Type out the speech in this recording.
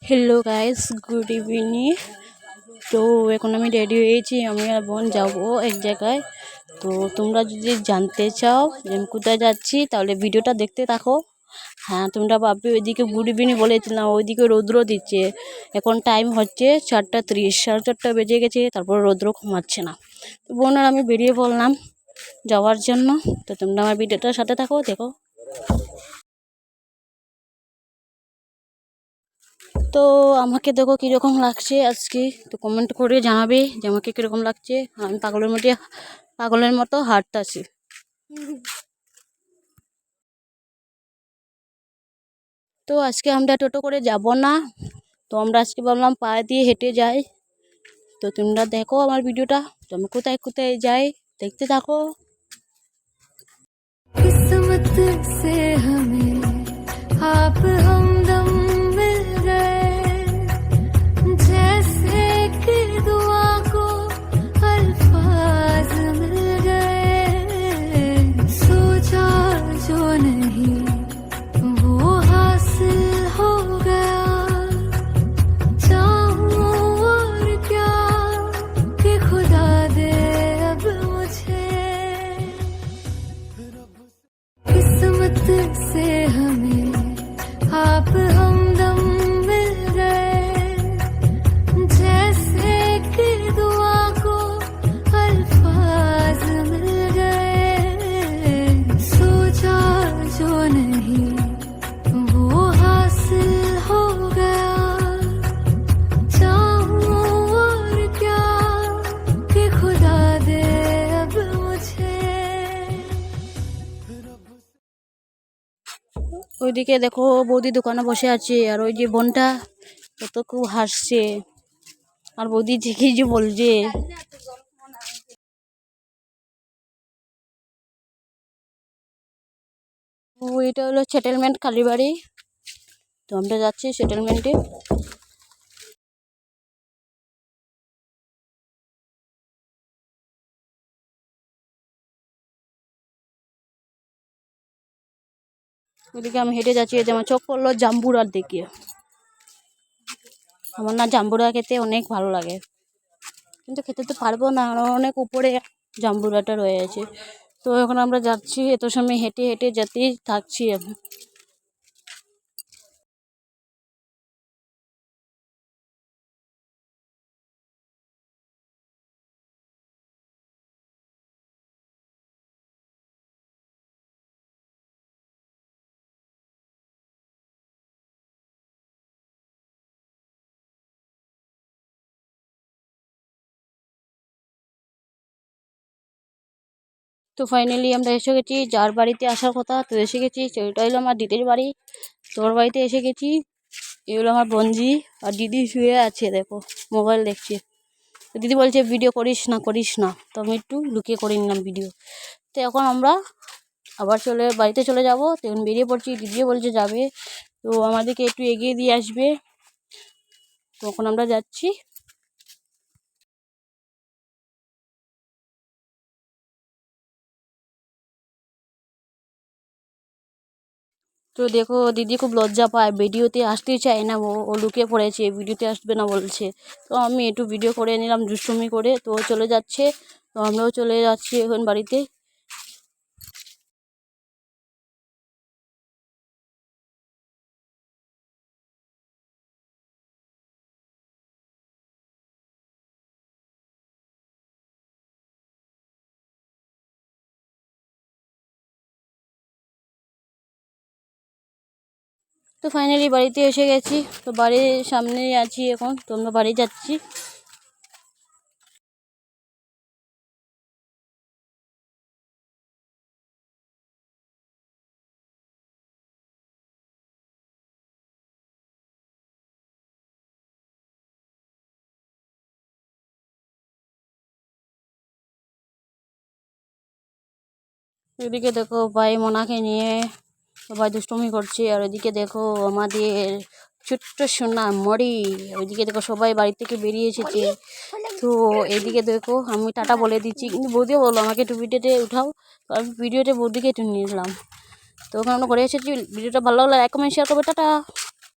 Hello guys, good evening. তো এখন আমি রেডি হয়েছি, আমি আর বোন যাবো এক জায়গায়। তো তোমরা যদি জানতে চাও যে আমি কোথায় যাচ্ছি তাহলে ভিডিওটা দেখতে থাকো। হ্যাঁ, তোমরা ভাববে ওইদিকে গুড ইভিনিং বলেছিলাম, ওইদিকে রৌদ্র দিচ্ছে। এখন টাইম হচ্ছে 4:30, 4:30 বেজে গেছে, তারপর রৌদ্র কমাচ্ছে না। তো বোন আর আমি বেরিয়ে পড়লাম যাওয়ার জন্য। তো তোমরা আমার ভিডিওটার সাথে থাকো, দেখো। তো আমাকে দেখো কীরকম লাগছে আজকে, তো কমেন্ট করে জানাবে যে আমাকে কীরকম লাগছে। আমি পাগলের মতো হাঁটতাছি। তো আজকে আমরা টোটো করে যাব না, তো আমরা আজকে ভাবলাম পা দিয়ে হেঁটে যাই। তো তোমরা দেখো আমার ভিডিওটা, তো আমি কোথায় কোথায় যাই দেখতে থাকো। किस्मत से हमें आप हमदम मिल गए, जैसे कि दुआ को अल्फाज मिल गए। सोचा जो नहीं वो हासिल हो गया, चाहूं और क्या कि खुदा दे अब मुझे। किस्मत से हमें आप हमदम मिल गए, जैसे कि दुआ को अल्फाज मिल गए। सोचा जो नहीं वो हासिल हो गया, चाहूं और क्या कि खुदा दे अब मुझे। ওইদিকে দেখো বৌদি দোকানে বসে আছে, আর ওই যে বোনটা কত খুব হাসছে, আর বৌদি দেখি যে বলছে। ও এটা হলো সেটেলমেন্ট কালীবাড়ি, তো আমরা যাচ্ছি সেটেলমেন্টে। ওইদিকে আমি হেঁটে যাচ্ছি, এই যে আমার চোখ পড়লো জাম্বুরার দিকে। আমার না জাম্বুরা খেতে অনেক ভালো লাগে, কিন্তু খেতে তো পারবো না, অনেক উপরে জাম্বুরাটা রয়েছে। তো এখন আমরা যাচ্ছি, এত সময় হেঁটে হেঁটে যেতেই থাকছি আমি। তো ফাইনালি আমরা এসে গেছি যার বাড়িতে আসার কথা, তো এসে গেছি। সেটা হলো আমার দিদির বাড়ি, তোর বাড়িতে এসে গেছি। এই হলো আমার বোনজি, আর দিদি শুয়ে আছে, দেখো মোবাইল দেখছে। তো দিদি বলছে ভিডিও করিস না করিস না, তো আমি একটু লুকিয়ে করে নিলাম ভিডিও। তো এখন আমরা আবার বাড়িতে চলে যাব। তো এখন বেরিয়ে পড়ছি, দিদিও বলছে যাবে, তো আমাদেরকে একটু এগিয়ে দিয়ে আসবে। তো এখন আমরা যাচ্ছি। তো দেখো দিদি খুব লজ্জা পায়, ভিডিওতে আসতেই চায় না, ও লুকিয়ে পড়েছে, ভিডিওতে আসবে না বলছে। তো আমি একটু ভিডিও করে নিলাম দুষ্টুমি করে, তো চলে যাচ্ছে। তো আমরাও চলে যাচ্ছি এখন বাড়িতে। তো ফাইনালি বাড়িতে এসে গেছি, তো বাড়ির সামনেই আছি এখন, তো আমরা বাড়ি যাচ্ছি। এদিকে দেখো ভাই মোনাকে নিয়ে সবাই দুষ্টুমি করছে, আর ওইদিকে দেখো আমাদের ছোট্ট সোনা মরি, ওইদিকে দেখো সবাই বাড়ি থেকে বেরিয়ে এসেছে। তো এইদিকে দেখো আমি টাটা বলে দিচ্ছি, কিন্তু বৌদিও বললো আমাকে একটু ভিডিওতে উঠাও, তো আমি ভিডিওতে বৌদিকে একটু নিয়ে নিলাম। তো ওখানে আমরা ঘরে এসেছি। ভিডিওটা ভালো লাগলে লাইক কমেন্ট শেয়ার করবে, টাটা।